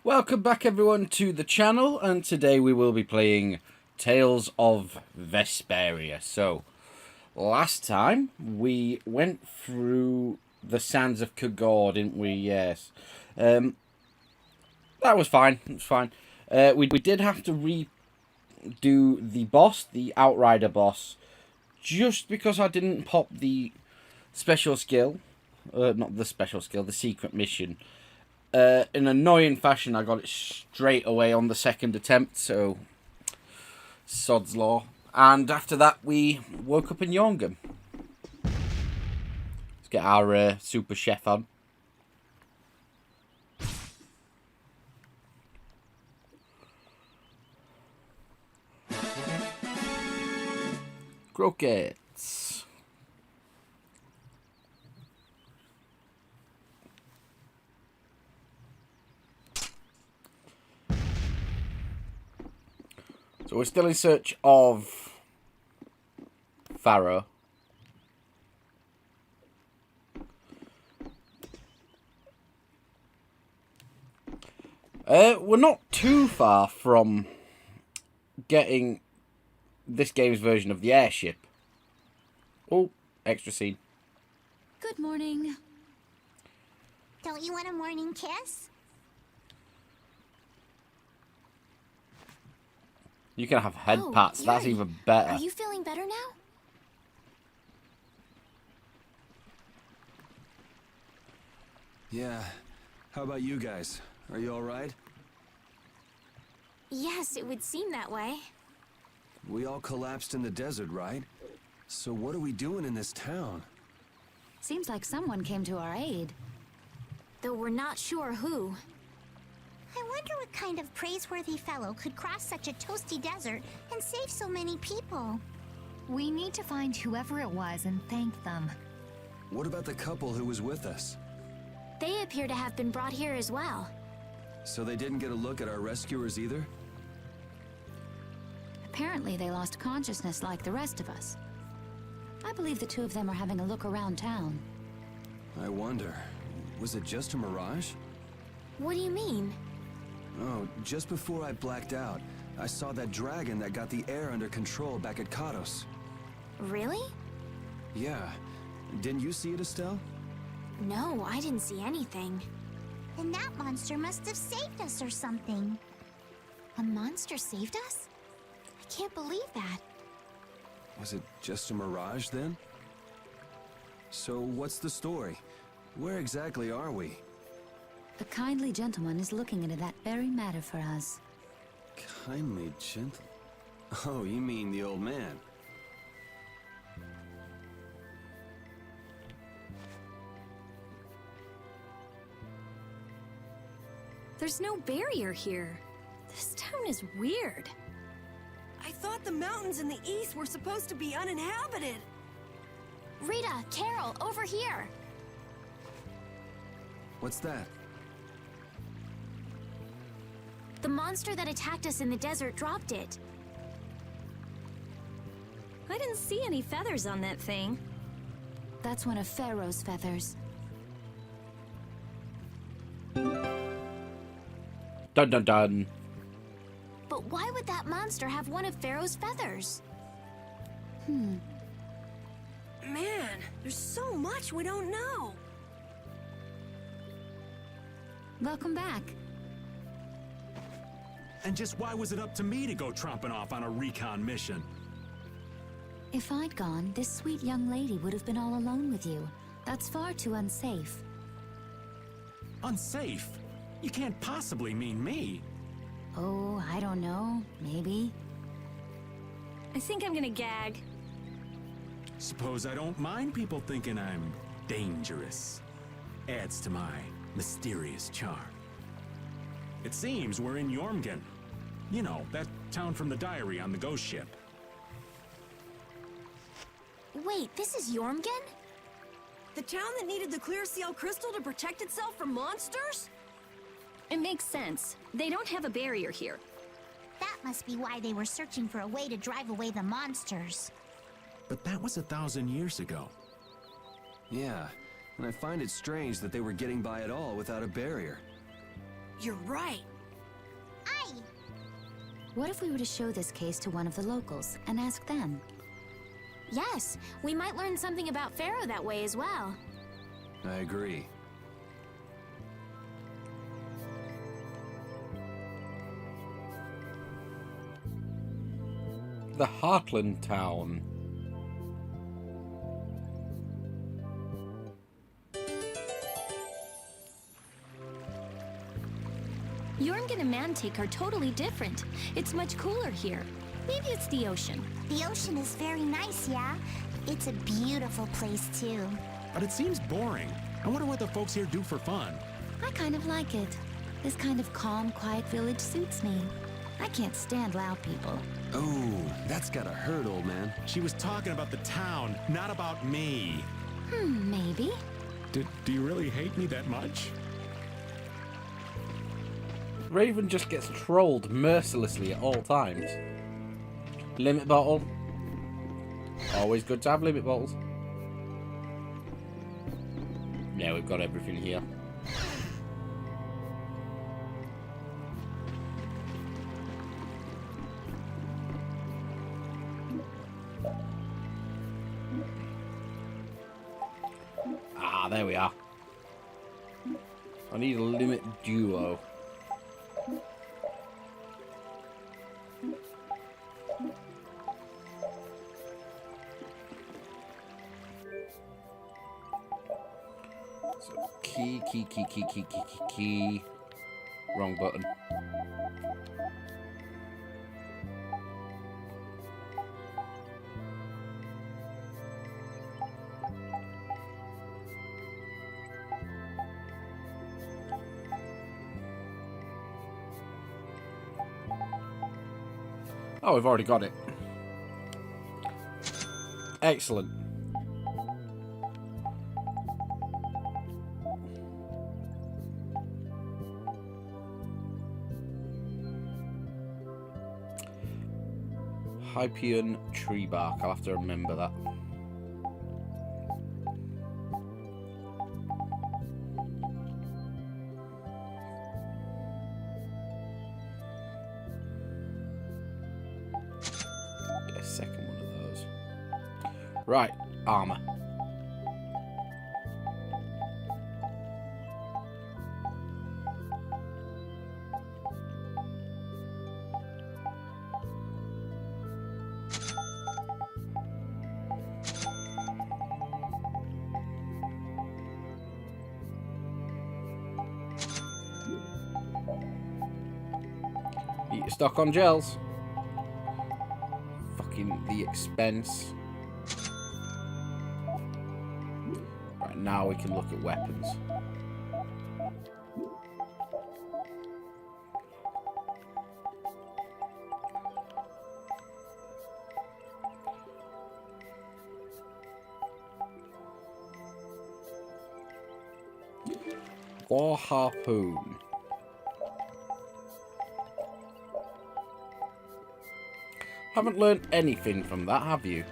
Welcome back everyone to the channel, and today we will be playing Tales of Vesperia. So, last time we went through the sands of Kagor, didn't we? Yes. That was fine, it was fine. We did have to redo the boss, the Outrider boss, just because I didn't pop the special skill. Not the special skill, the secret mission. In annoying fashion, I got it straight away on the second attempt, so sod's law. And after that, we woke up in Yormgen. Let's get our super chef on. Croquettes. So we're still in search of Pharaoh. We're not too far from getting this game's version of the airship. Oh, extra scene. Good morning. Don't you want a morning kiss? You can have head Oh, pats, that's Yuri, even better. Are you feeling better now? Yeah. How about you guys? Are you alright? Yes, it would seem that way. We all collapsed in the desert, right? So what are we doing in this town? Seems like someone came to our aid. Though we're not sure who. I wonder what kind of praiseworthy fellow could cross such a toasty desert and save so many people. We need to find whoever it was and thank them. What about the couple who was with us? They appear to have been brought here as well. So they didn't get a look at our rescuers either? Apparently they lost consciousness like the rest of us. I believe the two of them are having a look around town. I wonder, was it just a mirage? What do you mean? Oh, just before I blacked out, I saw that dragon that got the air under control back at Kados. Really? Yeah. Didn't you see it, Estelle? No, I didn't see anything. Then that monster must have saved us or something. A monster saved us? I can't believe that. Was it just a mirage then? So what's the story? Where exactly are we? The kindly gentleman is looking into that very matter for us. Kindly gentle. Oh, you mean the old man? There's no barrier here. This town is weird. I thought the mountains in the east were supposed to be uninhabited. Rita, Carol, over here. What's that? The monster that attacked us in the desert dropped it. I didn't see any feathers on that thing. That's one of Pharaoh's feathers. Dun dun dun. But why would that monster have one of Pharaoh's feathers? Man, there's so much we don't know. Welcome back. And just why was it up to me to go tromping off on a recon mission? If I'd gone, this sweet young lady would have been all alone with you. That's far too unsafe. Unsafe? You can't possibly mean me. Oh, I don't know. Maybe. I think I'm gonna gag. Suppose I don't mind people thinking I'm dangerous. Adds to my mysterious charm. It seems we're in Yormgen. You know, that town from the diary on the ghost ship. Wait, this is Yormgen? The town that needed the clear seal crystal to protect itself from monsters? It makes sense. They don't have a barrier here. That must be why they were searching for a way to drive away the monsters. But that was 1,000 years ago. Yeah, and I find it strange that they were getting by at all without a barrier. You're right. What if we were to show this case to one of the locals and ask them? Yes, we might learn something about Pharaoh that way as well. I agree. The Heartland Town. Yormgen and Mantic are totally different. It's much cooler here. Maybe it's the ocean. The ocean is very nice, yeah? It's a beautiful place, too. But it seems boring. I wonder what the folks here do for fun. I kind of like it. This kind of calm, quiet village suits me. I can't stand loud people. Oh, that's gotta hurt, old man. She was talking about the town, not about me. Maybe. Do you really hate me that much? Raven just gets trolled mercilessly at all times. Limit bottle. Always good to have limit bottles. Yeah, we've got everything here. Ah, there we are. I need a limit duo. So key. Wrong button. Oh, we've already got it. Excellent. Hypian tree bark. I'll have to remember that. Get a second one of those. Right, armor. Eat your stock on gels. Fucking the expense. Right, now we can look at weapons. War harpoon. Haven't learned anything from that, have you?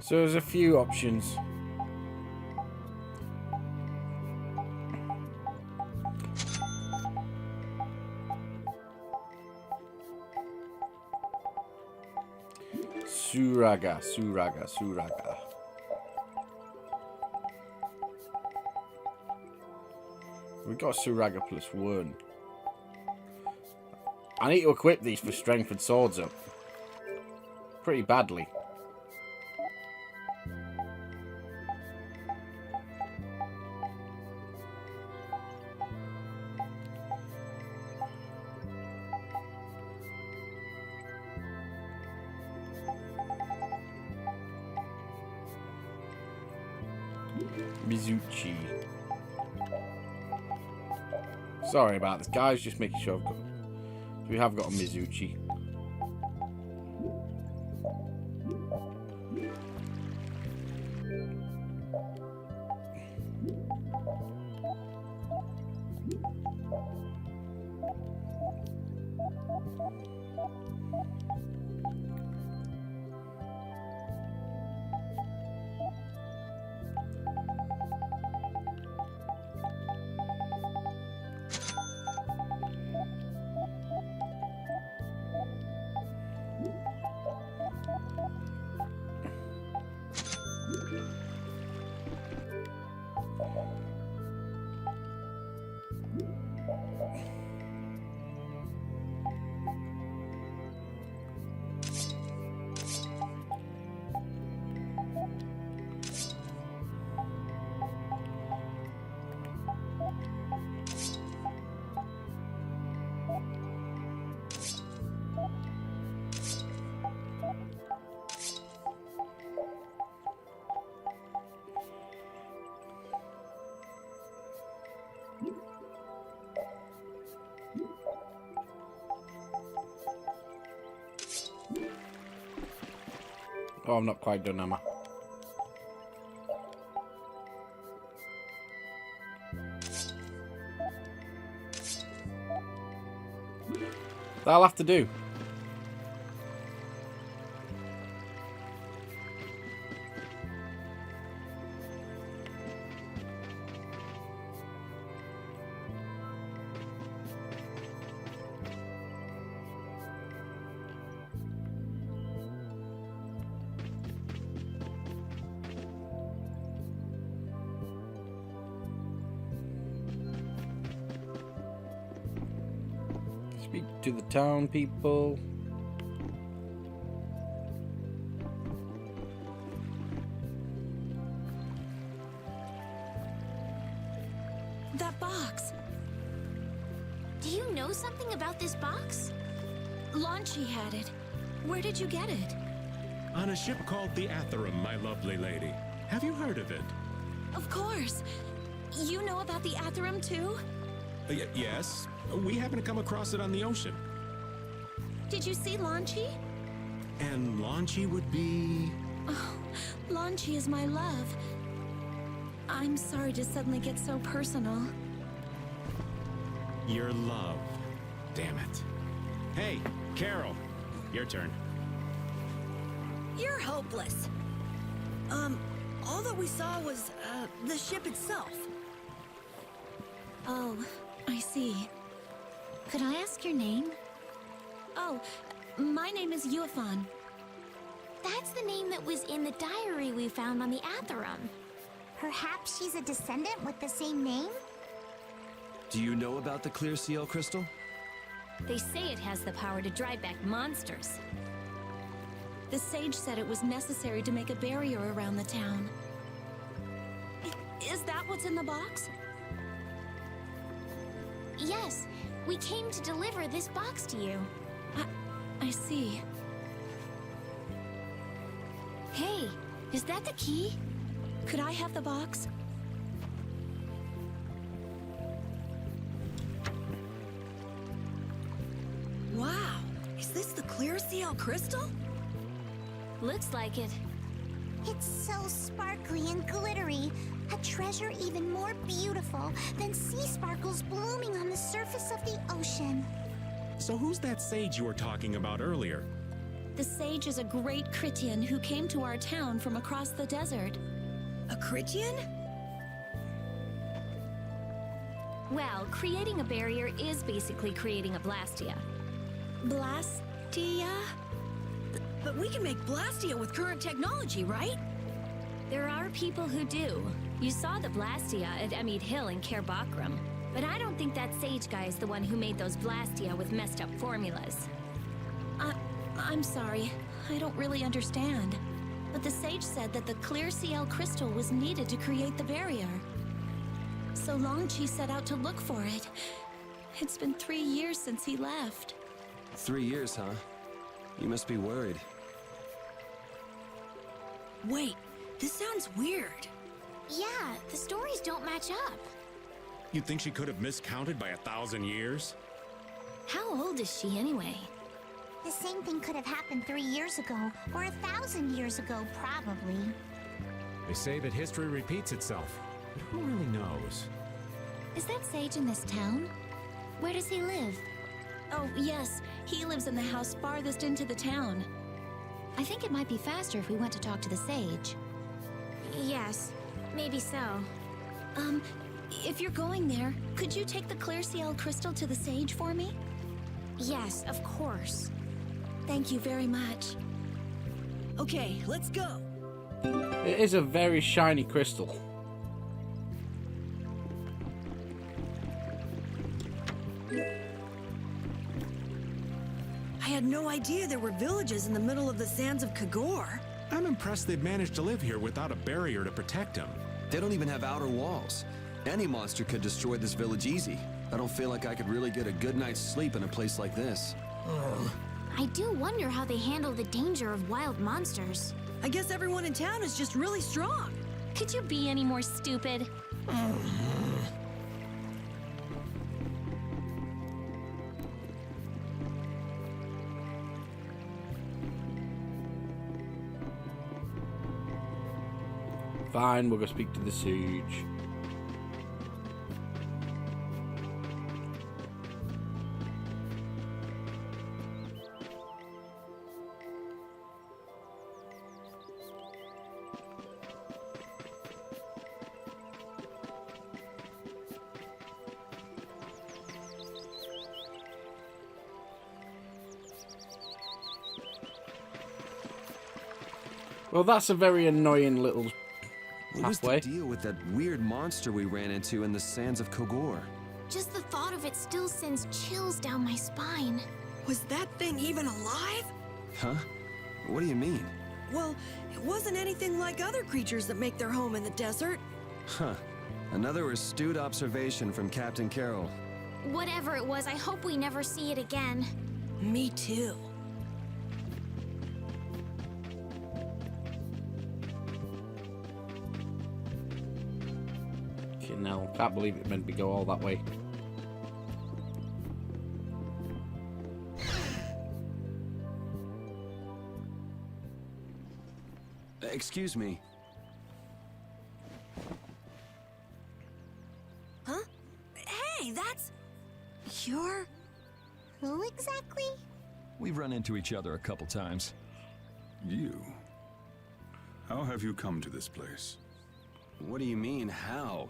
So there's a few options. Suraga, Suraga, Suraga. We got Suraga +1. I need to equip these for strength and swords up. Pretty badly. Mizuchi. Sorry about this, guys. Just making sure I've got. We have got a Mizuchi. Oh, I'm not quite done, am I? That'll have to do. Speak to the town people. That box. Do you know something about this box? Launchy had it. Where did you get it? On a ship called the Atherum, my lovely lady. Have you heard of it? Of course. You know about the Atherum too? Yes. We happened to come across it on the ocean. Did you see Launchy? And Launchy would be... Oh, Launchy is my love. I'm sorry to suddenly get so personal. Your love. Damn it. Hey, Carol. Your turn. You're hopeless. All that we saw was, the ship itself. Oh, I see. Could I ask your name? Oh, my name is Yuafan. That's the name that was in the diary we found on the Atherum. Perhaps she's a descendant with the same name? Do you know about the clear seal crystal? They say it has the power to drive back monsters. The sage said it was necessary to make a barrier around the town. Is that what's in the box? Yes, we came to deliver this box to you. I see. Hey, is that the key? Could I have the box? Wow, is this the clear seal crystal? Looks like it. It's so sparkly and glittery. A treasure even more beautiful than sea sparkles blooming on the surface of the ocean. So who's that sage you were talking about earlier? The sage is a great Critian who came to our town from across the desert. A Critian? Well, creating a barrier is basically creating a Blastia. Blastia? But we can make Blastia with current technology, right? There are people who do. You saw the Blastia at Emmede Hill in Cair Bakram. But I don't think that sage guy is the one who made those Blastia with messed up formulas. I'm sorry. I don't really understand. But the sage said that the clear CL crystal was needed to create the barrier. So Longchi set out to look for it. It's been 3 years since he left. 3 years, huh? You must be worried. Wait, this sounds weird. Yeah, the stories don't match up. You think she could have miscounted by 1,000 years? How old is she anyway? The same thing could have happened 3 years ago, or 1,000 years ago, probably. They say that history repeats itself, but who really knows? Is that sage in this town? Where does he live? Oh, yes. He lives in the house farthest into the town. I think it might be faster if we went to talk to the sage. Yes, maybe so. If you're going there, could you take the clear CL crystal to the sage for me? Yes, of course. Thank you very much. Okay, let's go. It is a very shiny crystal. I had no idea there were villages in the middle of the sands of Kagor. I'm impressed they've managed to live here without a barrier to protect them. They don't even have outer walls. Any monster could destroy this village easy. I don't feel like I could really get a good night's sleep in a place like this. I do wonder how they handle the danger of wild monsters. I guess everyone in town is just really strong. Could you be any more stupid? Fine, we'll go speak to the sage. Well, that's a very annoying little What was the pathway. deal with that weird monster we ran into in the sands of Kogor? Just the thought of it still sends chills down my spine. Was that thing even alive? Huh? What do you mean? Well, it wasn't anything like other creatures that make their home in the desert. Huh. Another astute observation from Captain Carroll. Whatever it was, I hope we never see it again. Me too. Fucking hell, can't believe it made me go all that way. Excuse me. Huh? Hey, that's... You're... Who exactly? We've run into each other a couple times. You? How have you come to this place? What do you mean, how?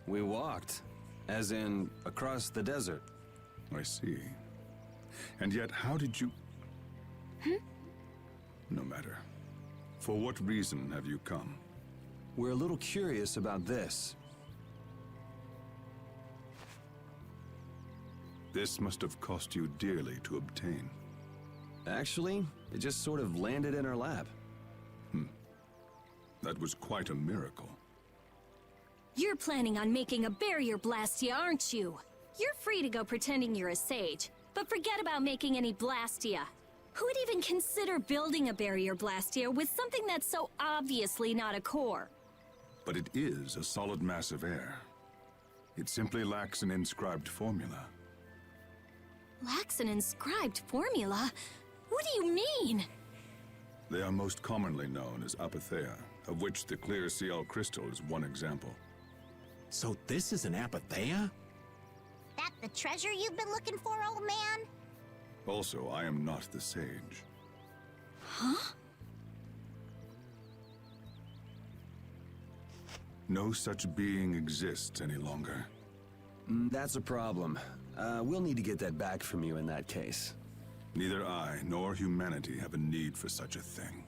We walked. As in, across the desert. I see. And yet, how did you... No matter. For what reason have you come? We're a little curious about this. This must have cost you dearly to obtain. Actually, it just sort of landed in our lap. That was quite a miracle. You're planning on making a barrier Blastia, aren't you? You're free to go pretending you're a sage, but forget about making any Blastia. Who would even consider building a barrier Blastia with something that's so obviously not a core? But it is a solid mass of air. It simply lacks an inscribed formula. Lacks an inscribed formula? What do you mean? They are most commonly known as apatheia, of which the clear CL crystal is one example. So this is an apatheia? That the treasure you've been looking for, old man? Also, I am not the sage. Huh? No such being exists any longer. That's a problem. We'll need to get that back from you in that case. Neither I nor humanity have a need for such a thing.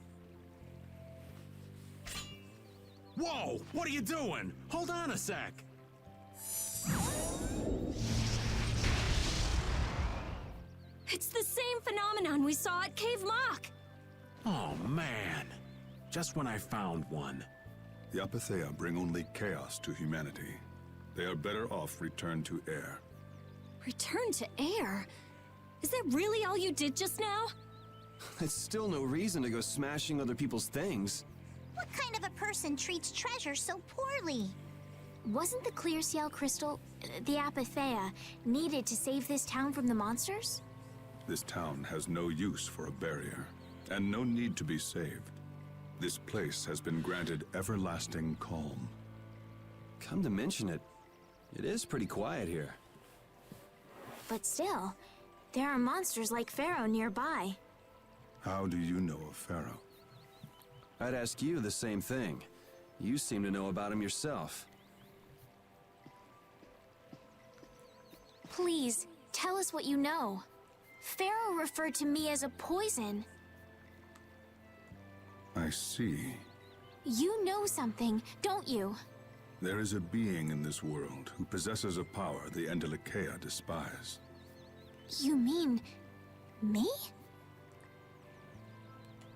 Whoa! What are you doing? Hold on a sec! It's the same phenomenon we saw at Cave Mock! Oh, man. Just when I found one. The Apathea bring only chaos to humanity. They are better off returned to air. Return to air? Is that really all you did just now? It's still no reason to go smashing other people's things. What kind of a person treats treasure so poorly? Wasn't the clear seal crystal, the Apathea, needed to save this town from the monsters? This town has no use for a barrier, and no need to be saved. This place has been granted everlasting calm. Come to mention it, it is pretty quiet here. But still, there are monsters like Pharaoh nearby. How do you know of Pharaoh? I'd ask you the same thing. You seem to know about him yourself. Please, tell us what you know. Pharaoh referred to me as a poison. I see. You know something, don't you? There is a being in this world who possesses a power the Entelekea despise. You mean... me?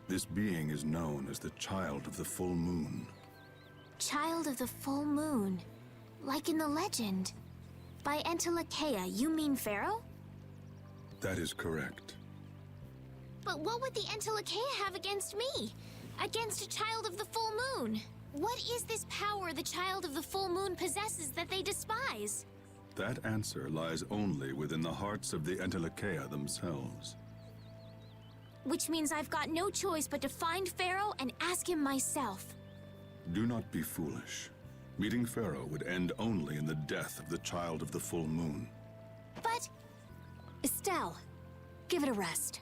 This being is known as the Child of the Full Moon. Child of the Full Moon. Like in the legend. By Entelekea, you mean Pharaoh? That is correct. But what would the Entelekea have against me? Against a Child of the Full Moon? What is this power the Child of the Full Moon possesses that they despise? That answer lies only within the hearts of the Entelekea themselves. Which means I've got no choice but to find Pharaoh and ask him myself. Do not be foolish. Meeting Pharaoh would end only in the death of the Child of the Full Moon. But... Estelle, give it a rest.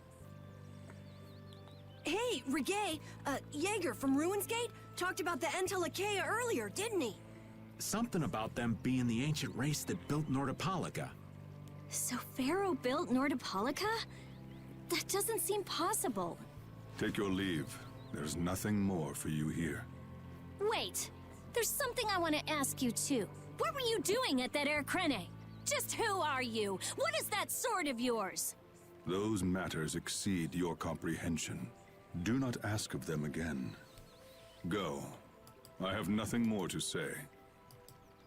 Hey, Regay, Jaeger from Ruins Gate talked about the Entelekea earlier, didn't he? Something about them being the ancient race that built Nordopolica. So Pharaoh built Nordopolica? That doesn't seem possible. Take your leave. There's nothing more for you here. Wait, there's something I want to ask you too. What were you doing at that Air Krene? Just who are you? What is that sword of yours? Those matters exceed your comprehension. Do not ask of them again. Go. I have nothing more to say.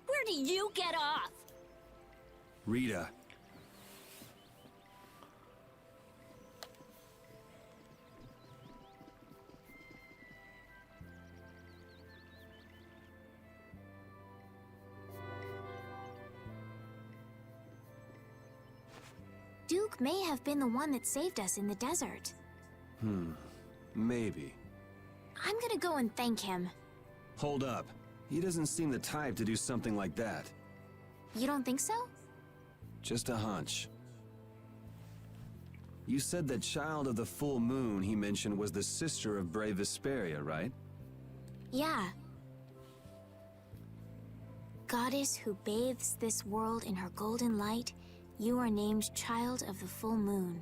Where do you get off? Rita. Duke may have been the one that saved us in the desert. Maybe. I'm gonna go and thank him. Hold up. He doesn't seem the type to do something like that. You don't think so? Just a hunch. You said that Child of the Full Moon he mentioned was the sister of brave Vesperia, right? Yeah. Goddess who bathes this world in her golden light, you are named Child of the Full Moon.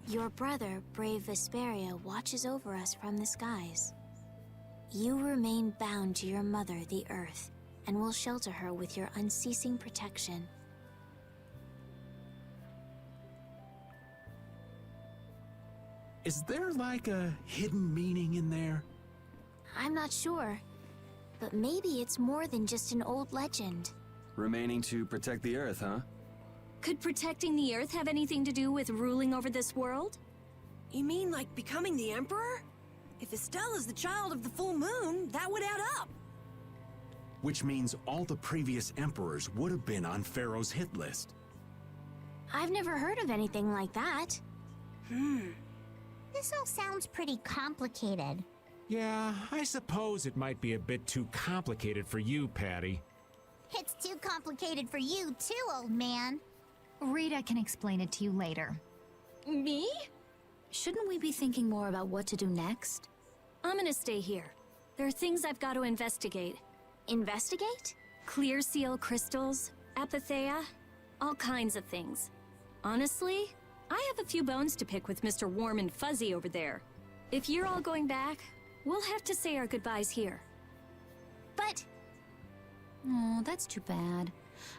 Your brother, brave Vesperia, watches over us from the skies. You remain bound to your mother, the Earth, and will shelter her with your unceasing protection. Is there like a hidden meaning in there? I'm not sure, but maybe it's more than just an old legend. Remaining to protect the Earth, huh? Could protecting the Earth have anything to do with ruling over this world? You mean like becoming the Emperor? If Estelle is the Child of the Full Moon, that would add up. Which means all the previous emperors would have been on Pharaoh's hit list. I've never heard of anything like that. This all sounds pretty complicated. Yeah, I suppose it might be a bit too complicated for you, Patty. It's too complicated for you too, old man. Rita can explain it to you later. Me? Shouldn't we be thinking more about what to do next? I'm gonna stay here. There are things I've got to investigate. Investigate? Clear seal crystals, apatheia, all kinds of things. Honestly, I have a few bones to pick with Mr. Warm and Fuzzy over there. If you're all going back, we'll have to say our goodbyes here. But Oh, that's too bad.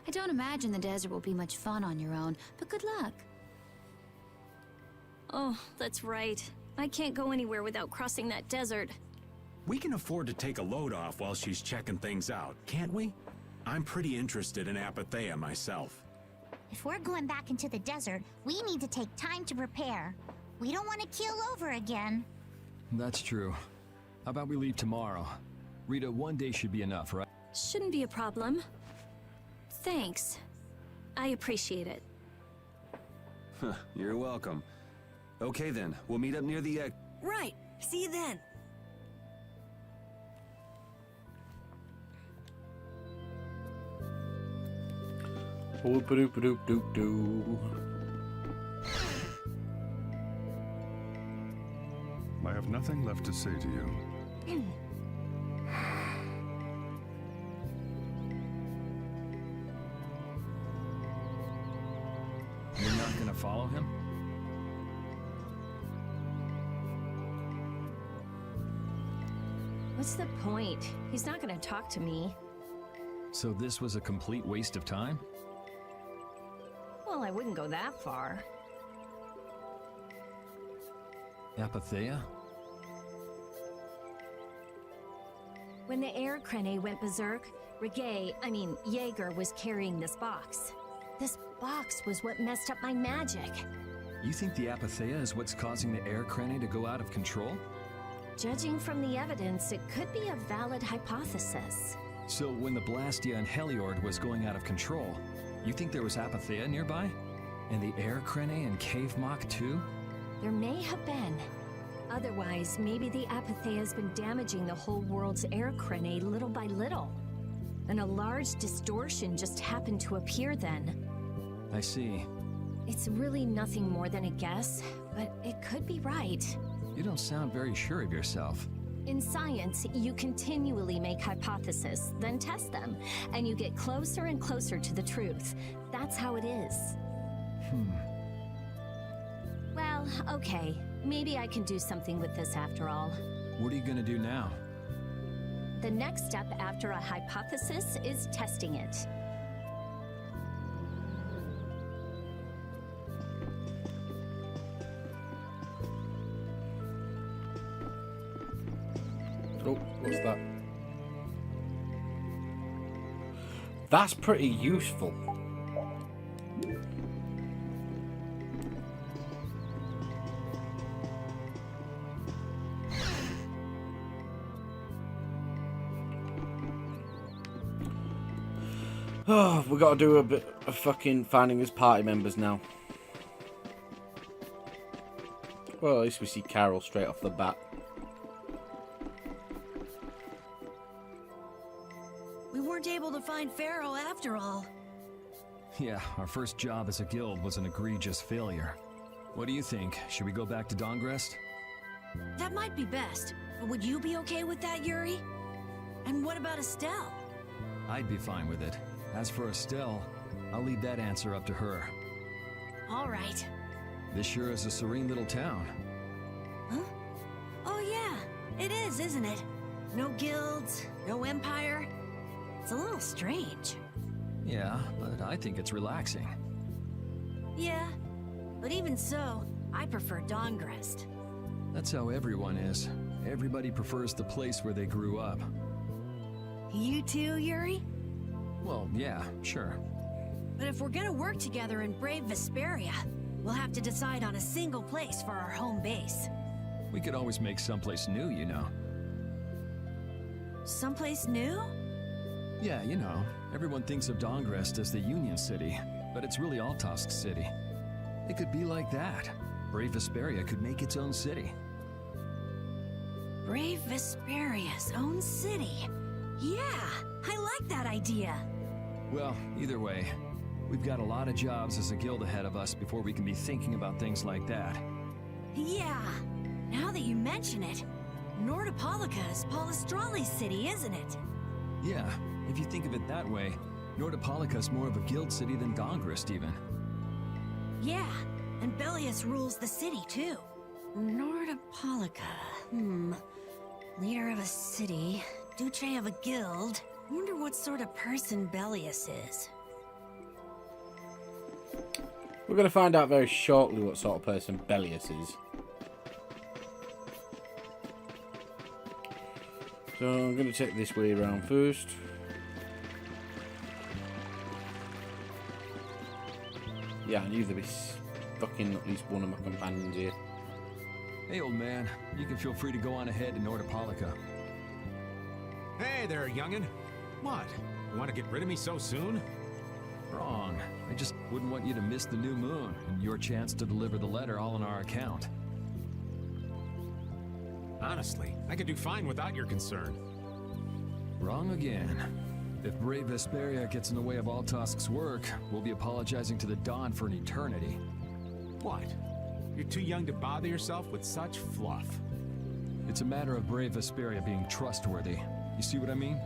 I don't imagine the desert will be much fun on your own, but good luck. Oh, that's right. I can't go anywhere without crossing that desert. We can afford to take a load off while she's checking things out, can't we? I'm pretty interested in Apathea myself. if we're going back into the desert, we need to take time to prepare. We don't want to keel over again. That's true. How about we leave tomorrow? Rita, 1 day should be enough, right? Shouldn't be a problem. Thanks. I appreciate it. You're welcome. Okay then, we'll meet up near the Right. See you then. Whoop-a-doop-a-doop-doop-doo. I have nothing left to say to you. You're not gonna follow him? What's the point? He's not gonna talk to me. So this was a complete waste of time? Well, I wouldn't go that far. Apathea? When the air crane went berserk, Jaeger was carrying this box. This box was what messed up my magic. You think the Apathea is what's causing the air crane to go out of control? Judging from the evidence, it could be a valid hypothesis. So when the Blastia and Heliord was going out of control, you think there was Apathea nearby? And the air crane and Cave Mock too? There may have been. Otherwise, maybe the Apathea has been damaging the whole world's air crane little by little. And a large distortion just happened to appear then. I see. It's really nothing more than a guess, but it could be right. You don't sound very sure of yourself. In science, you continually make hypotheses, then test them, and you get closer and closer to the truth. That's how it is. Well, okay. Maybe I can do something with this after all. What are you gonna do now? The next step after a hypothesis is testing it. Oh, what's that? That's pretty useful. Oh, we got to do a bit of fucking finding his party members now. Well, at least we see Carol straight off the bat. We weren't able to find Pharaoh after all. Yeah, our first job as a guild was an egregious failure. What do you think? Should we go back to Dongrest? That might be best. But would you be okay with that, Yuri? And what about Estelle? I'd be fine with it. As for Estelle, I'll leave that answer up to her. All right. This sure is a serene little town. Huh? Oh yeah, it is, isn't it? No guilds, no empire. It's a little strange. Yeah, but I think it's relaxing. Yeah, but even so, I prefer Dongrest. That's how everyone is. Everybody prefers the place where they grew up. You too, Yuri? Well, yeah, sure. But if we're gonna work together and brave Vesperia, we'll have to decide on a single place for our home base. We could always make someplace new, you know. Someplace new? Yeah, you know, everyone thinks of Dongrest as the Union City, but it's really Altosk City. It could be like that. Brave Vesperia could make its own city. Brave Vesperia's own city. Yeah, I like that idea. Well, either way, we've got a lot of jobs as a guild ahead of us before we can be thinking about things like that. Yeah, now that you mention it, Nordopolica is Polistrali's city, isn't it? Yeah, if you think of it that way, Nordopolica is more of a guild city than Dongrest even. Yeah, And Bellius rules the city, too. Nordopolica. Leader of a city, Duce of a guild. Wonder what sort of person Bellius is. We're going to find out very shortly what sort of person Bellius is. So I'm going to take this way around first. Yeah, I knew there'd be fucking at least one of my companions here. Hey, old man. You can feel free to go on ahead to Nordopolica. Hey there, youngin'. What? You want to get rid of me so soon? Wrong. I just wouldn't want you to miss the new moon and your chance to deliver the letter all on our account. Honestly, I could do fine without your concern. Wrong again. If brave Vesperia gets in the way of Altosk's work, we'll be apologizing to the Dawn for an eternity. What? You're too young to bother yourself with such fluff. It's a matter of brave Vesperia being trustworthy. You see what I mean?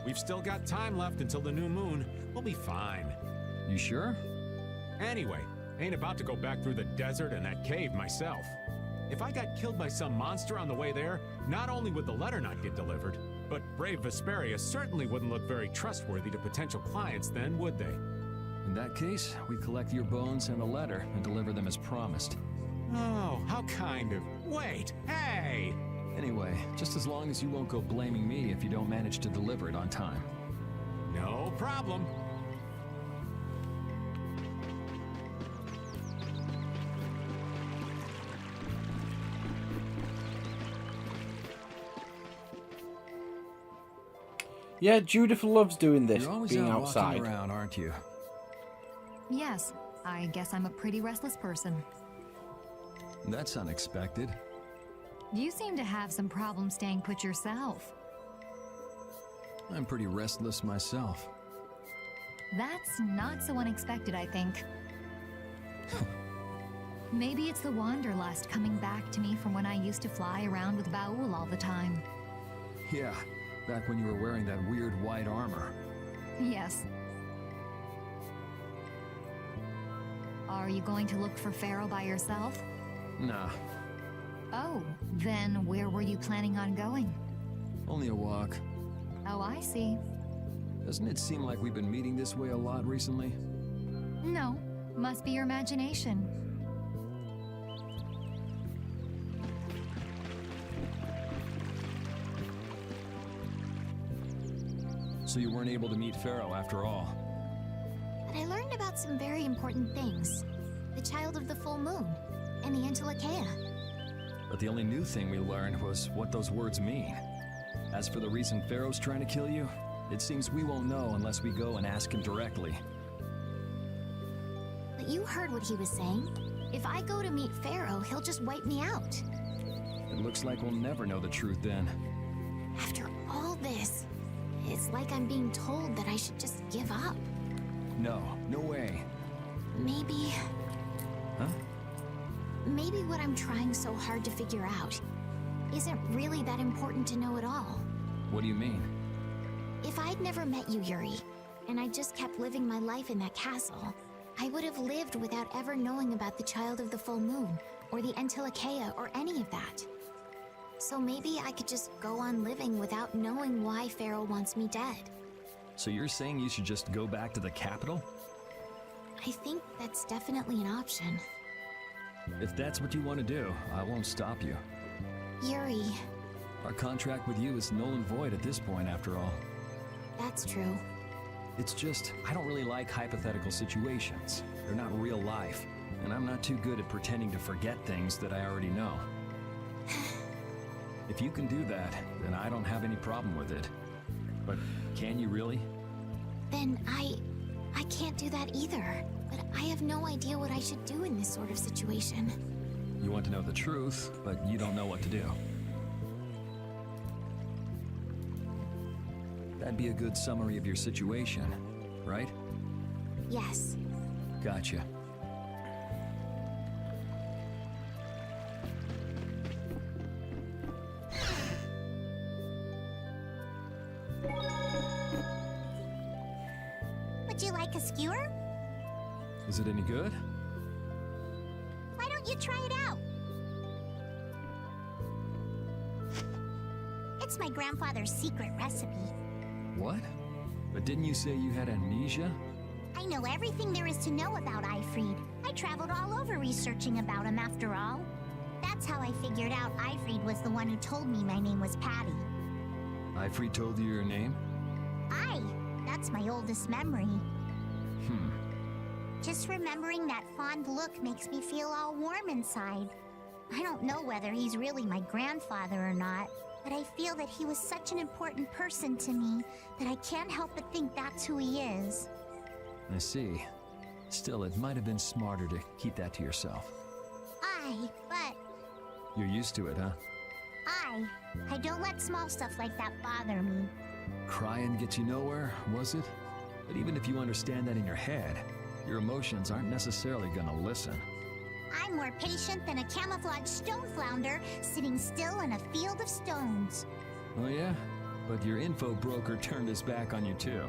We've still got time left until the new moon. We'll be fine. You sure? Anyway, ain't about to go back through the desert and that cave myself. If I got killed by some monster on the way there, not only would the letter not get delivered, but brave Vesperia certainly wouldn't look very trustworthy to potential clients then, would they? In that case, we collect your bones and the letter and deliver them as promised. Oh, how kind of... Wait, hey! Anyway, just as long as you won't go blaming me if you don't manage to deliver it on time. No problem. Yeah, Judith loves doing this, You're always being out outside. walking around, aren't you? Yes, I guess I'm a pretty restless person. That's unexpected. You seem to have some problems staying put yourself. I'm pretty restless myself. That's not so unexpected, I think. Maybe it's the wanderlust coming back to me from when I used to fly around with Baul all the time. Yeah, back when you were wearing that weird white armor. Yes. Are you going to look for Pharaoh by yourself? Nah, Oh, then where were you planning on going? only a walk. Oh, I see. Doesn't it seem like we've been meeting this way a lot recently? No, must be your imagination. So you weren't able to meet Pharaoh after all. But I learned about some very important things. The child of the full moon, and the Antilochaea. But the only new thing we learned was what those words mean. As for the reason Pharaoh's trying to kill you, it seems we won't know unless we go and ask him directly. But you heard what he was saying. If I go to meet Pharaoh, he'll just wipe me out. It looks like we'll never know the truth then. After all this, it's like I'm being told that I should just give up. No, no way. Maybe... Huh? Maybe what I'm trying so hard to figure out isn't really that important to know at all. What do you mean? If I'd never met you, Yuri, and I just kept living my life in that castle, I would have lived without ever knowing about the Child of the Full Moon, or the Antilochaea, or any of that. So maybe I could just go on living without knowing why Pharaoh wants me dead. So you're saying you should just go back to the capital? I think that's definitely an option. If that's what you want to do, I won't stop you. Yuri, Our contract with you is null and void at this point, after all. that's true. It's just, I don't really like hypothetical situations. They're not real life, and I'm not too good at pretending to forget things that I already know. If you can do that, then I don't have any problem with it. But can you really? Then I can't do that either. But I have no idea what I should do in this sort of situation. You want to know the truth, but you don't know what to do. That'd be a good summary of your situation, right? Yes. Gotcha. Would you like a skewer? Is it any good? don't you try it out? It's my grandfather's secret recipe. What? But didn't you say you had amnesia? I know everything there is to know about Ifrid. I traveled all over researching about him after all. That's how I figured out Ifrid was the one who told me my name was Patty. Ifrid told you your name? Aye, that's my oldest memory. Just remembering that fond look makes me feel all warm inside. I don't know whether he's really my grandfather or not, but I feel that he was such an important person to me that I can't help but think that's who he is. I see. Still, it might have been smarter to keep that to yourself. Aye, but You're used to it, huh? I don't let small stuff like that bother me. Crying gets you nowhere, was it? But even if you understand that in your head, your emotions aren't necessarily gonna listen. I'm more patient than a camouflaged stone flounder sitting still in a field of stones. Oh yeah? But your info broker turned his back on you too.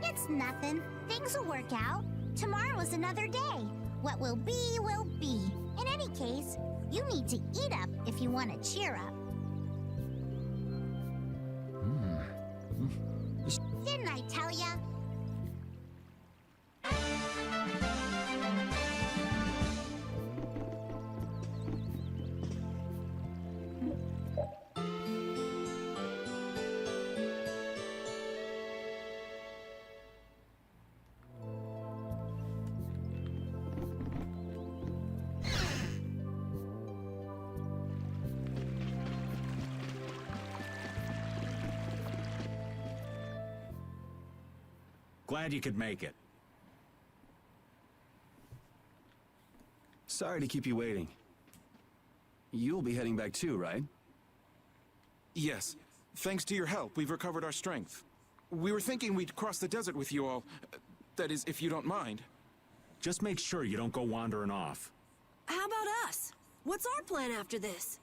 It's nothing. Things will work out. Tomorrow is another day. What will be, will be. In any case, you need to eat up if you want to cheer up. Didn't I tell ya? Glad you could make it. Sorry to keep you waiting. You'll be heading back too, right? Yes. Thanks to your help, we've recovered our strength. We were thinking we'd cross the desert with you all. That is, if you don't mind. Just make sure you don't go wandering off. How about us? What's our plan after this?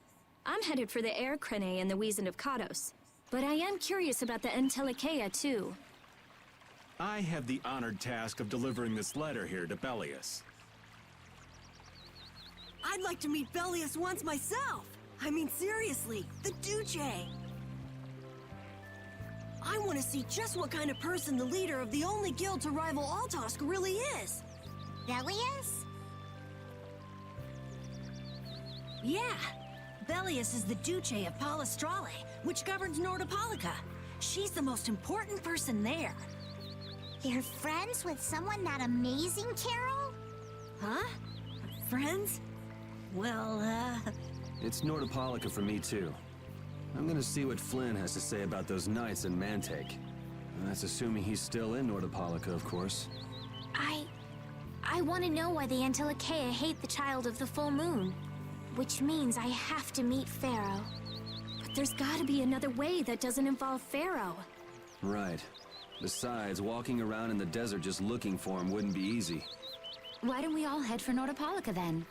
I'm headed for the Air Crane and the Wizened of Kados. But I am curious about the Entelekea, too. I have the honored task of delivering this letter here to Bellius. I'd like to meet Bellius once myself. I mean, seriously, the Duce. I want to see just what kind of person the leader of the only guild to rival Altosk really is. Bellius? Yeah. Bellius is the Duce of Palestrale, which governs Nordopolica. She's the most important person there. You're friends with someone that amazing, Carol? Huh? Friends? Well, It's Nordopolica for me too. I'm gonna see what Flynn has to say about those knights in Mantake. That's assuming he's still in Nordopolica, of course. I want to know why the Entelekea hate the child of the full moon. Which means I have to meet Pharaoh. But there's gotta be another way that doesn't involve Pharaoh. Right. Besides, walking around in the desert just looking for him wouldn't be easy. Why don't we all head for Nordopolica then?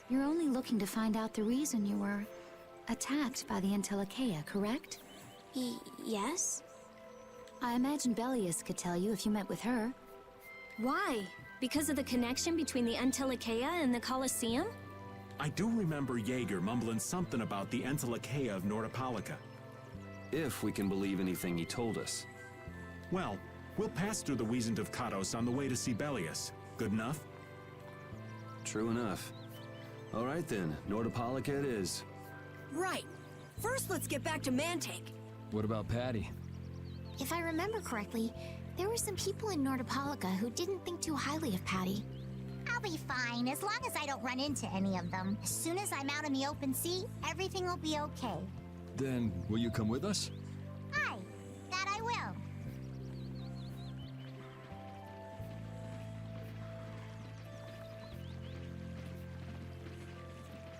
You're only looking to find out the reason you were attacked by the Entelekea, correct? Yes? I imagine Bellius could tell you if you met with her. Why? Because of the connection between the Entelekea and the Colosseum? I do remember Jaeger mumbling something about the Entelekea of Nordopolica. If we can believe anything he told us. Well, we'll pass through the Wizened of Kados on the way to see Bellius. Good enough? True enough. All right then, Nordopolica it is. right. First, let's get back to Mantake. What about Patty? If I remember correctly, there were some people in Nordopolica who didn't think too highly of Patty. I'll be fine, as long as I don't run into any of them. As soon as I'm out in the open sea, everything will be okay. Then, will you come with us? Aye, that I will.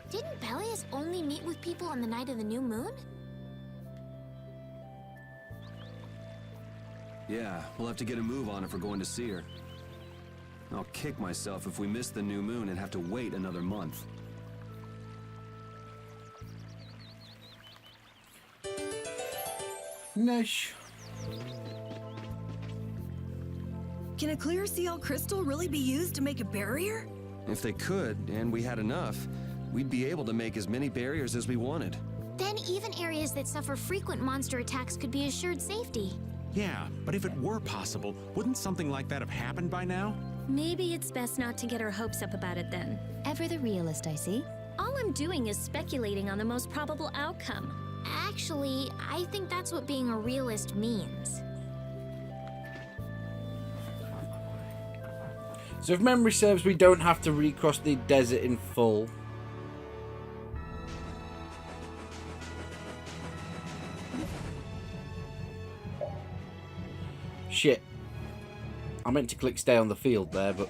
Didn't Bellius only meet with people on the night of the new moon? Yeah, we'll have to get a move on if we're going to see her. I'll kick myself if we miss the new moon and have to wait another month. Nish. Can a clear CL crystal really be used to make a barrier? If they could, and we had enough, we'd be able to make as many barriers as we wanted. Then even areas that suffer frequent monster attacks could be assured safety. Yeah, but if it were possible, wouldn't something like that have happened by now? Maybe it's best not to get our hopes up about it then. Ever the realist, I see. All I'm doing is speculating on the most probable outcome. Actually, I think that's what being a realist means. So if memory serves, we don't have to recross the desert in full. Shit. I meant to click stay on the field there, but...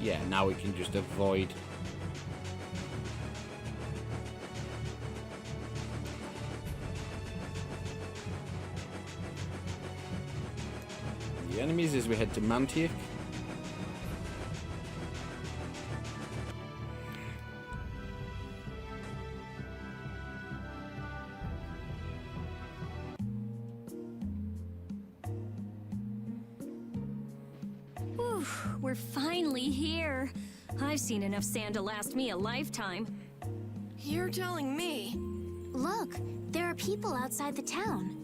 yeah, now we can just avoid. The enemies as we head to Mantiac. Whew, we're finally here. I've seen enough sand to last me a lifetime. You're telling me? Look, there are people outside the town.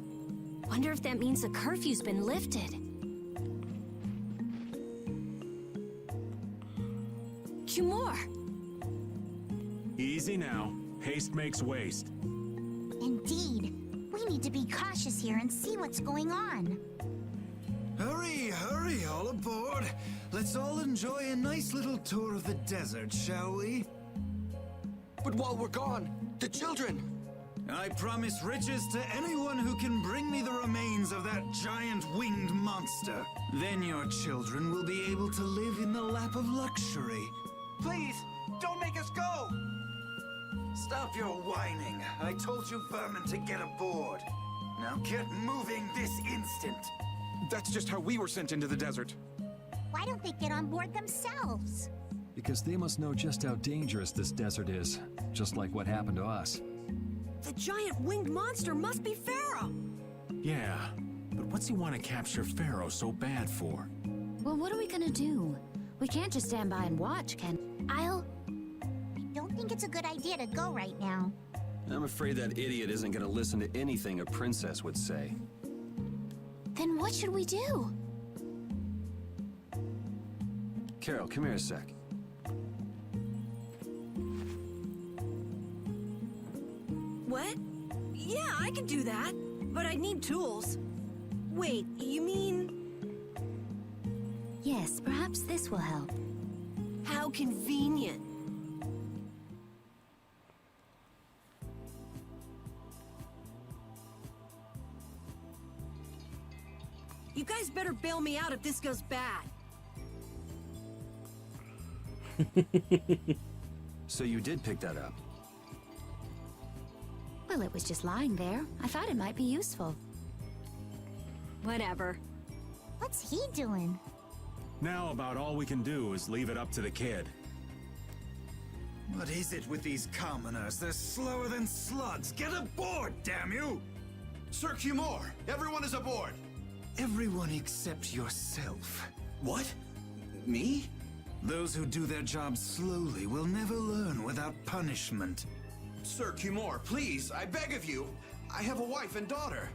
Wonder if that means the curfew's been lifted. Cumore! Easy now. Haste makes waste. Indeed. We need to be cautious here and see what's going on. Hurry, hurry, all aboard. Let's all enjoy a nice little tour of the desert, shall we? But while we're gone, the children! I promise riches to anyone who can bring me the remains of that giant winged monster. Then your children will be able to live in the lap of luxury. Please, don't make us go! Stop your whining. I told you vermin to get aboard. Now get moving this instant. That's just how we were sent into the desert. Why don't they get on board themselves? Because they must know just how dangerous this desert is, just like what happened to us. The giant winged monster must be Pharaoh! Yeah, but what's he want to capture Pharaoh so bad for? Well, what are we gonna do? We can't just stand by and watch, can... I don't think it's a good idea to go right now. I'm afraid that idiot isn't gonna listen to anything a princess would say. Then what should we do? Carol, come here a sec. What? Yeah, I could do that, but I'd need tools. Wait, you mean... Yes, perhaps this will help. How convenient. You guys better bail me out if this goes bad. So you did pick that up? Well, it was just lying there. I thought it might be useful. Whatever. What's he doing? Now about all we can do is leave it up to the kid. What is it with these commoners? They're slower than slugs. Get aboard, damn you! Sir Cumore, everyone is aboard! Everyone except yourself. What? Me? Those who do their jobs slowly will never learn without punishment. Sir Cumore, please, I beg of you. I have a wife and daughter.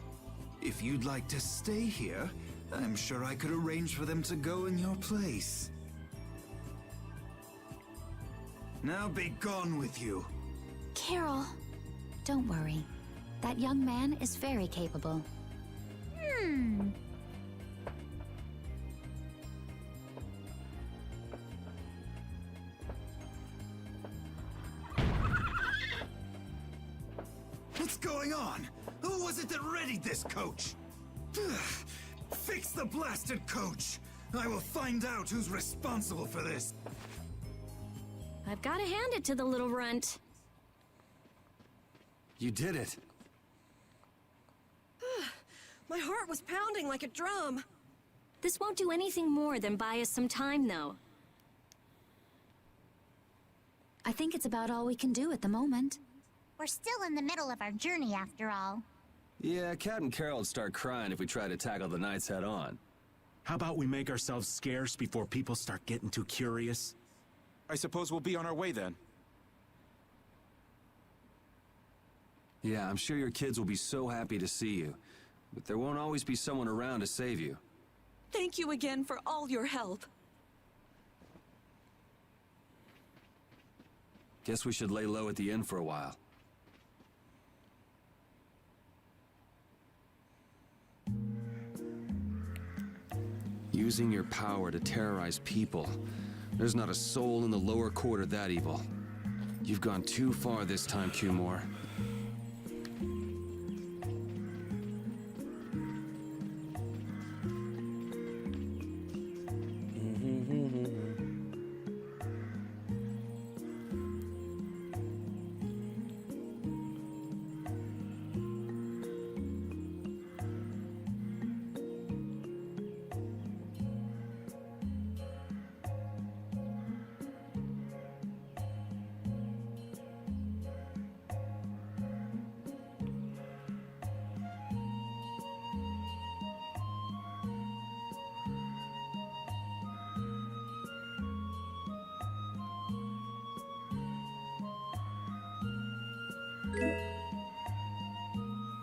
If you'd like to stay here, I'm sure I could arrange for them to go in your place. Now be gone with you. Carol. Don't worry. That young man is very capable. What's going on? Who was it that readied this coach? Fix the blasted coach! I will find out who's responsible for this. I've got to hand it to the little runt. You did it. My heart was pounding like a drum. This won't do anything more than buy us some time, though. I think it's about all we can do at the moment. We're still in the middle of our journey, after all. Yeah, Captain Carroll would start crying if we tried to tackle the knights head on. How about we make ourselves scarce before people start getting too curious? I suppose we'll be on our way then. Yeah, I'm sure your kids will be so happy to see you. But there won't always be someone around to save you. Thank you again for all your help. Guess we should lay low at the inn for a while. Using your power to terrorize people. There's not a soul in the lower quarter that evil. You've gone too far this time, Cumore.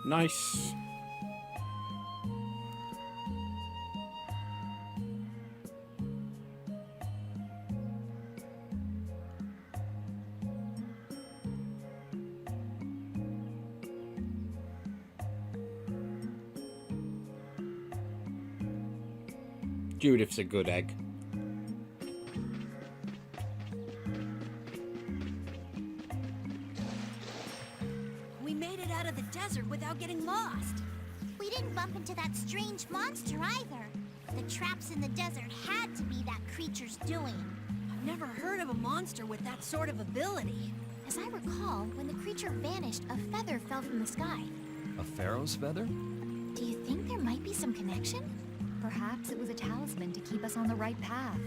Nice. Judith's a good egg. We made it out of the desert without getting lost. We didn't bump into that strange monster either. The traps in the desert had to be that creature's doing. I've never heard of a monster with that sort of ability. As I recall, when the creature vanished, a feather fell from the sky. A pharaoh's feather? Do you think there might be some connection? Perhaps it was a talisman to keep us on the right path.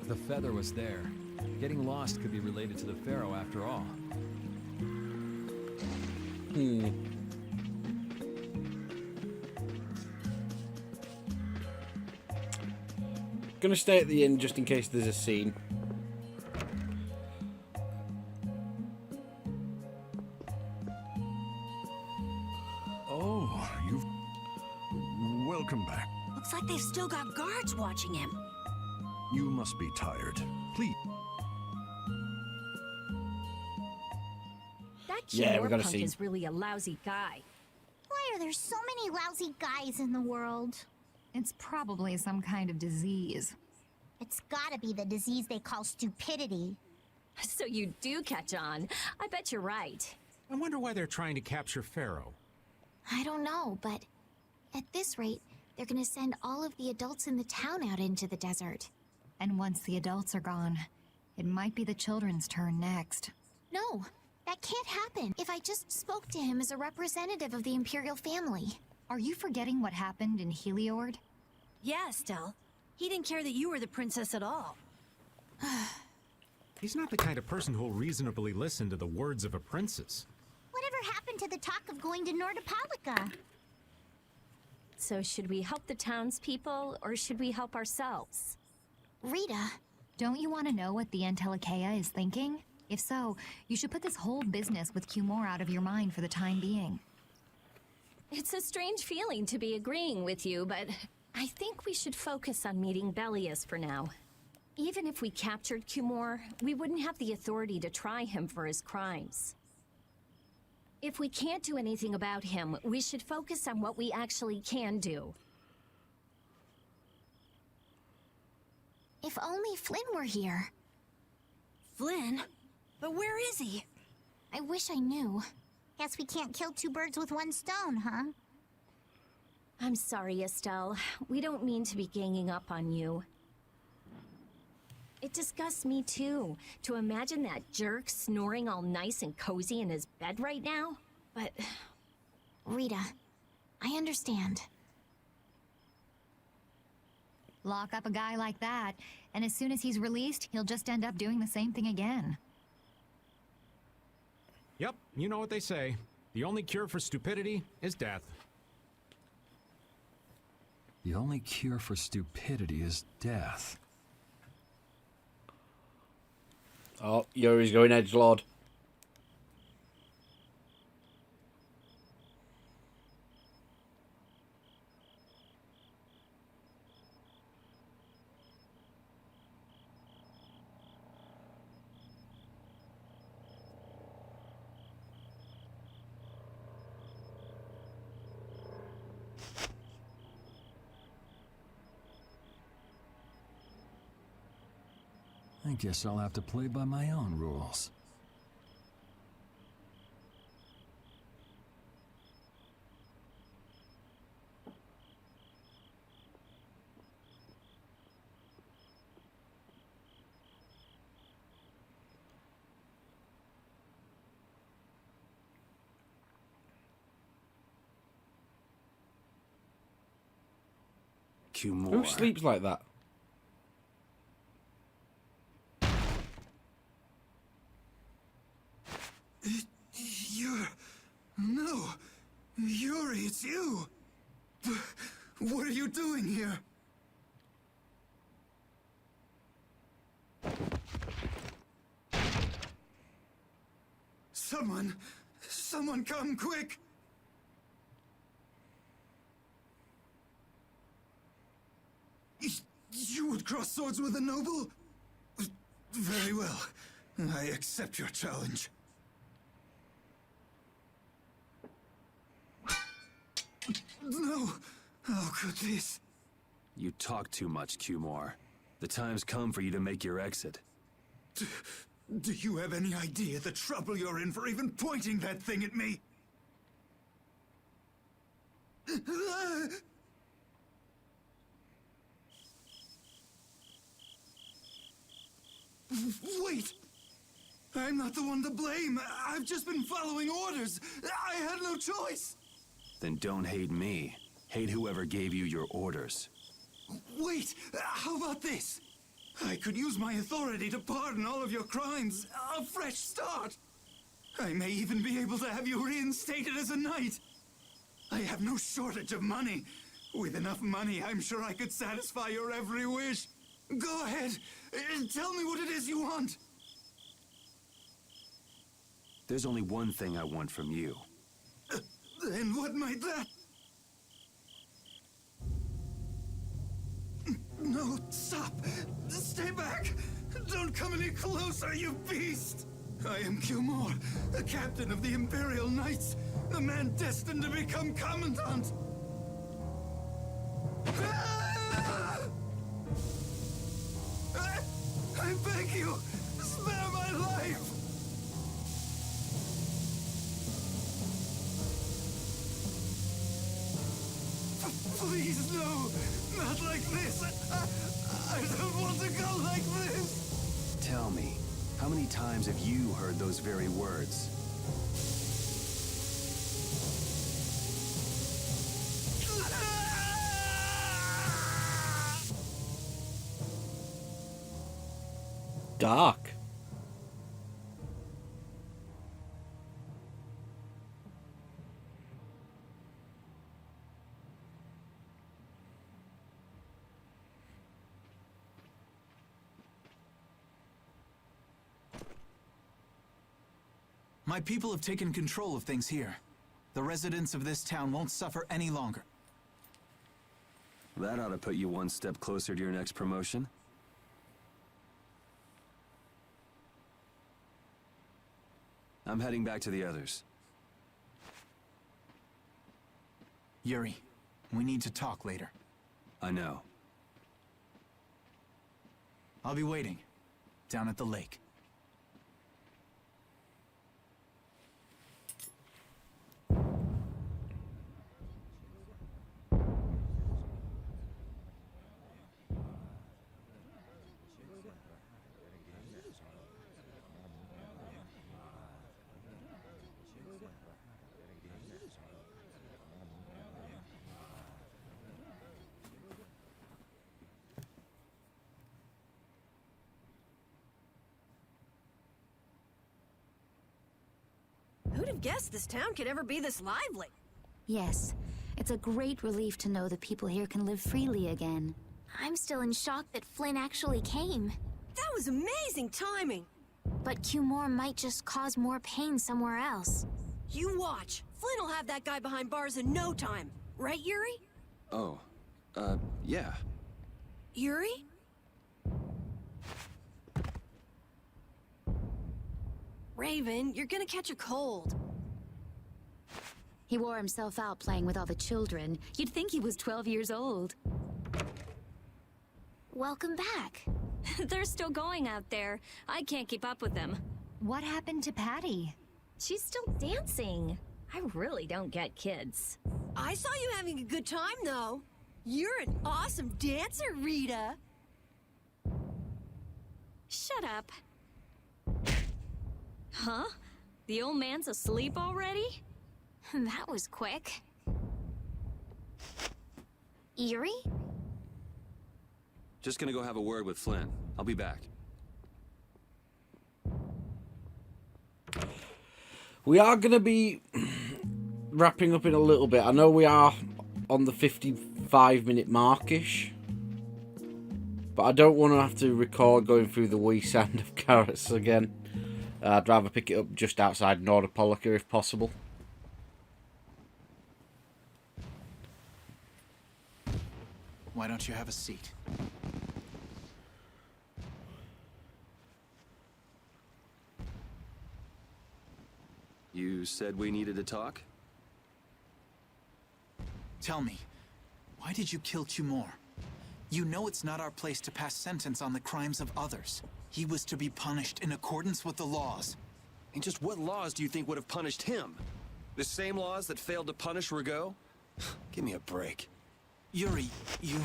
The feather was there. Getting lost could be related to the pharaoh after all. Gonna stay at the inn just in case there's a scene. Oh, you've... Welcome back. Looks like they've still got guards watching him. You must be tired. Please. That Yeah, we Cumore gotta punk see. is really a lousy guy. Why are there so many lousy guys in the world? It's probably some kind of disease. It's gotta be the disease they call stupidity. So you do catch on. I bet you're right. I wonder why they're trying to capture Pharaoh. I don't know, but at this rate, they're gonna send all of the adults in the town out into the desert. And once the adults are gone, it might be the children's turn next. No, that can't happen. If I just spoke to him as a representative of the Imperial family. Are you forgetting what happened in Heliord? Yeah, Estelle. He didn't care that you were the princess at all. He's not the kind of person who'll reasonably listen to the words of a princess. Whatever happened to the talk of going to Nordopolica? So should we help the townspeople, or should we help ourselves? Rita, don't you want to know what the Entelikeia is thinking? If so, you should put this whole business with Cumore out of your mind for the time being. It's a strange feeling to be agreeing with you, but I think we should focus on meeting Belius for now. Even if we captured Cumore, we wouldn't have the authority to try him for his crimes. If we can't do anything about him, we should focus on what we actually can do. if only Flynn were here. Flynn? But where is he? I wish I knew. Guess we can't kill two birds with one stone, huh? I'm sorry, Estelle. We don't mean to be ganging up on you. It disgusts me too, to imagine that jerk snoring all nice and cozy in his bed right now. But... Rita, I understand. Lock up a guy like that, and as soon as he's released, he'll just end up doing the same thing again. Yep, you know what they say. The only cure for stupidity is death. The only cure for stupidity is death. Oh, Yuri's going edgelord. I guess I'll have to play by my own rules. Who sleeps like that? No! Yuri, it's you! What are you doing here? Someone come quick! You would cross swords with a noble? Very well. I accept your challenge. No! How could this? You talk too much, Q-More. The time's come for you to make your exit. Do you have any idea the trouble you're in for even pointing that thing at me? Wait! I'm not the one to blame. I've just been following orders. I had no choice. Then don't hate me. Hate whoever gave you your orders. Wait! How about this? I could use my authority to pardon all of your crimes. A fresh start. I may even be able to have you reinstated as a knight. I have no shortage of money. With enough money, I'm sure I could satisfy your every wish. Go ahead. Tell me what it is you want. There's only one thing I want from you. And what might that... No, stop! Stay back! Don't come any closer, you beast! I am Q-More, the captain of the Imperial Knights, the man destined to become Commandant! I beg you, spare my life! Please, no! Not like this! I don't want to go like this! Tell me, how many times have you heard those very words? Dark. My people have taken control of things here. The residents of this town won't suffer any longer. That ought to put you one step closer to your next promotion. I'm heading back to the others. Yuri, we need to talk later. I know. I'll be waiting, down at the lake. didn't guess this town could ever be this lively. Yes, it's a great relief to know the people here can live freely again. I'm still in shock that Flynn actually came. That was amazing timing. But Cumore might just cause more pain somewhere else. You watch. Flynn will have that guy behind bars in no time. Right, Yuri? Oh, yeah. Yuri? Raven, you're gonna catch a cold. He wore himself out playing with all the children. You'd think he was 12 years old. Welcome back. They're still going out there. I can't keep up with them. What happened to Patty? She's still dancing. I really don't get kids. I saw you having a good time, though. You're an awesome dancer, Rita. Shut up. Huh? The old man's asleep already? That was quick. Yuri? Just gonna go have a word with Flynn. I'll be back. We are going to be wrapping up in a little bit. I know we are on the 55-minute markish, but I don't want to have to record going through the wee sand of carrots again. I'd rather pick it up just outside Nordopolica if possible. Why don't you have a seat? You said we needed to talk? Tell me, why did you kill Cumore? You know it's not our place to pass sentence on the crimes of others. He was to be punished in accordance with the laws. And just what laws do you think would have punished him? The same laws that failed to punish Rigaud? Give me a break. Yuri, you...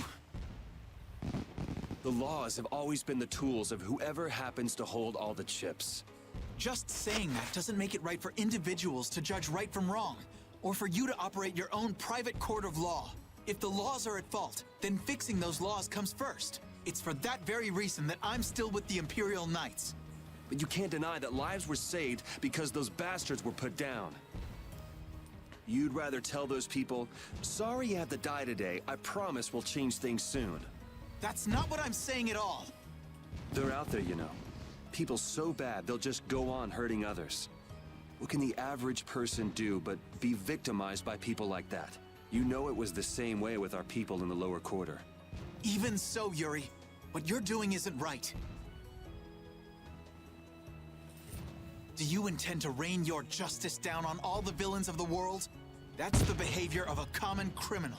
The laws have always been the tools of whoever happens to hold all the chips. Just saying that doesn't make it right for individuals to judge right from wrong, or for you to operate your own private court of law. If the laws are at fault, then fixing those laws comes first. It's for that very reason that I'm still with the Imperial Knights. But you can't deny that lives were saved because those bastards were put down. You'd rather tell those people, sorry you have to die today, I promise we'll change things soon. That's not what I'm saying at all. They're out there, you know. People so bad, they'll just go on hurting others. What can the average person do but be victimized by people like that? You know it was the same way with our people in the lower quarter. Even so, Yuri, what you're doing isn't right. Do you intend to rain your justice down on all the villains of the world? That's the behavior of a common criminal.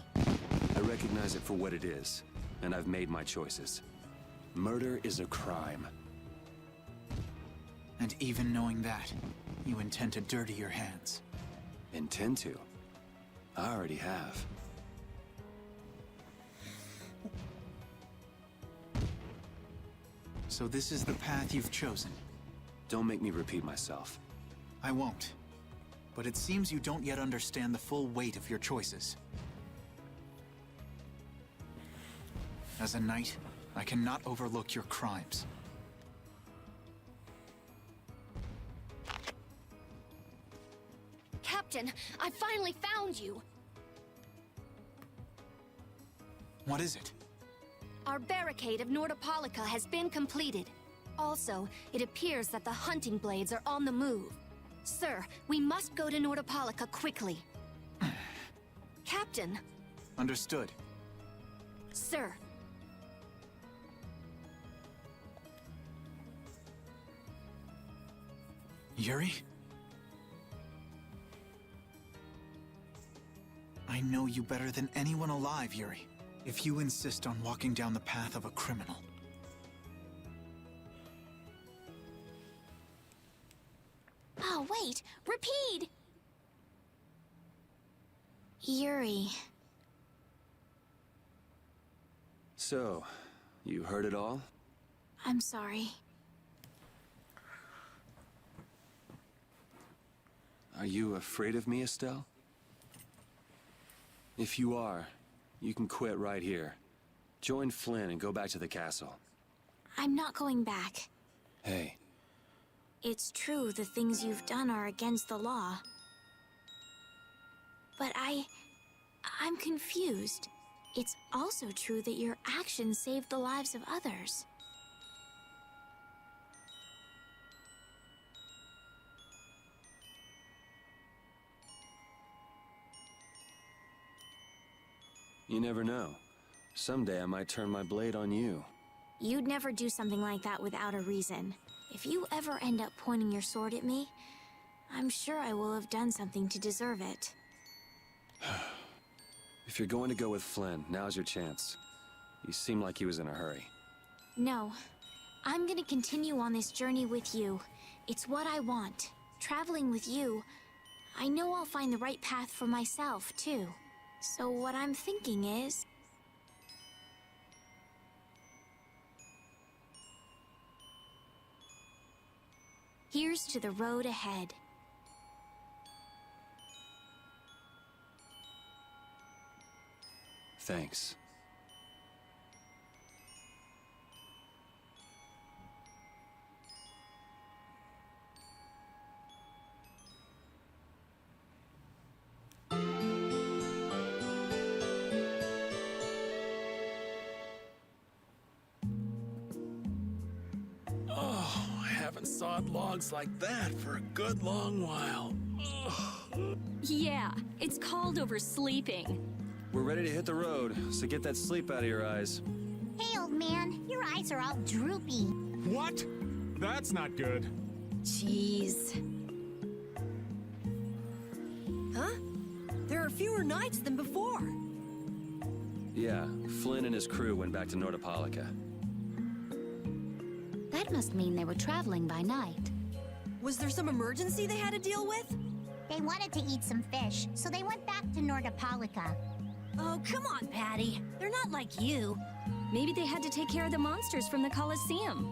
I recognize it for what it is, and I've made my choices. Murder is a crime. And even knowing that, you intend to dirty your hands. Intend to? I already have. So this is the path you've chosen. Don't make me repeat myself. I won't. But it seems you don't yet understand the full weight of your choices. As a knight, I cannot overlook your crimes. Captain, I finally found you. What is it? Our barricade of Nordopolica has been completed. Also, it appears that the hunting blades are on the move. Sir, we must go to Nordopolica quickly. Captain! Understood. Sir. Yuri? I know you better than anyone alive, Yuri. If you insist on walking down the path of a criminal. Oh, wait! Repeat! Yuri. So, you heard it all? I'm sorry. Are you afraid of me, Estelle? If you are, you can quit right here. Join Flynn and go back to the castle. I'm not going back. Hey. It's true the things you've done are against the law, But I'm confused. It's also true that your actions saved the lives of others. You never know. Someday I might turn my blade on you. You'd never do something like that without a reason. If you ever end up pointing your sword at me, I'm sure I will have done something to deserve it. If you're going to go with Flynn, now's your chance. You seem like he was in a hurry. No. I'm gonna continue on this journey with you. It's what I want. Traveling with you, I know I'll find the right path for myself, too. So what I'm thinking is... here's to the road ahead. Thanks. Oh, I haven't sawed logs like that for a good long while. Yeah, it's called oversleeping. We're ready to hit the road, so get that sleep out of your eyes. Hey, old man, your eyes are all droopy. What? That's not good. Jeez. Huh? There are fewer nights than before. Yeah, Flynn and his crew went back to Nordopolica. That must mean they were traveling by night. Was there some emergency they had to deal with? They wanted to eat some fish, so they went back to Nordopolica. Oh, come on, Patty. They're not like you. Maybe they had to take care of the monsters from the Colosseum.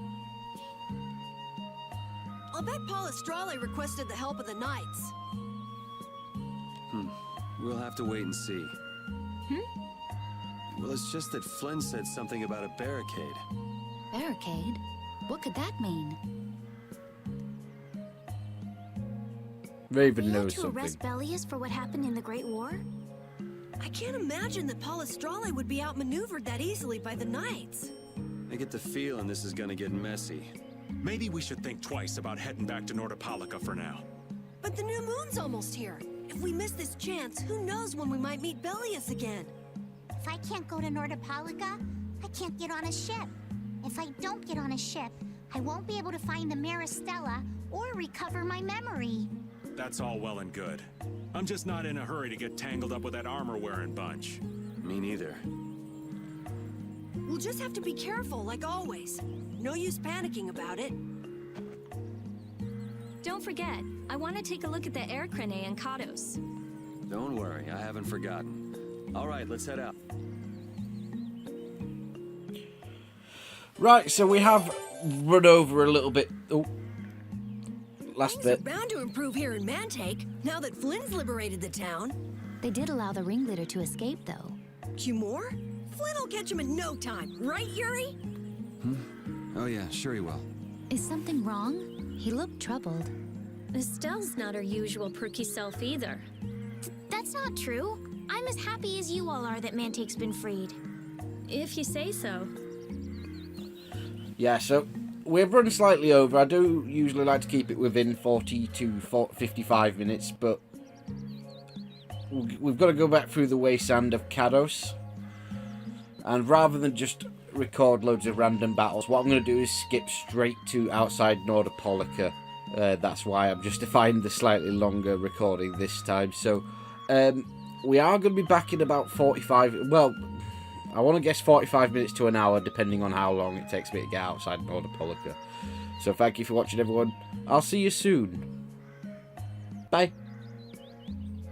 I'll bet Paul Estrale requested the help of the knights. We'll have to wait and see. Well, it's just that Flynn said something about a barricade. Barricade? What could that mean? Raven They had knows to something. arrest Bellius for what happened in the Great War? I can't imagine that Paul Estrale would be outmaneuvered that easily by the knights. I get the feeling this is gonna get messy. Maybe we should think twice about heading back to Nordopolica for now. But the new moon's almost here. If we miss this chance, who knows when we might meet Bellius again? If I can't go to Nordopolica, I can't get on a ship. If I don't get on a ship, I won't be able to find the Maristella or recover my memory. That's all well and good. I'm just not in a hurry to get tangled up with that armor-wearing bunch. Me neither. We'll just have to be careful, like always. No use panicking about it. Don't forget, I want to take a look at the air crane and Kados. Don't worry, I haven't forgotten. All right, let's head out. Right, so we have run over a little bit. Oh, last Things are bit. bound to improve here in Mantake, now that Flynn's liberated the town. They did allow the ringleader to escape, though. Cumore? Flynn'll catch him in no time, right, Yuri? Oh yeah, sure he will. Is something wrong? He looked troubled. Estelle's not her usual perky self either. That's not true. I'm as happy as you all are that Mantake's been freed. If you say so. Yeah, so we've run slightly over. I do usually like to keep it within 40 to 55 minutes, but we've got to go back through the wasteland of Kados. And rather than just record loads of random battles, what I'm going to do is skip straight to outside Nordopolica. That's why I'm justifying the slightly longer recording this time. So we are going to be back in about 45... Well, I want to guess 45 minutes to an hour, depending on how long it takes me to get outside Nordopolica. So thank you for watching, everyone. I'll see you soon. Bye.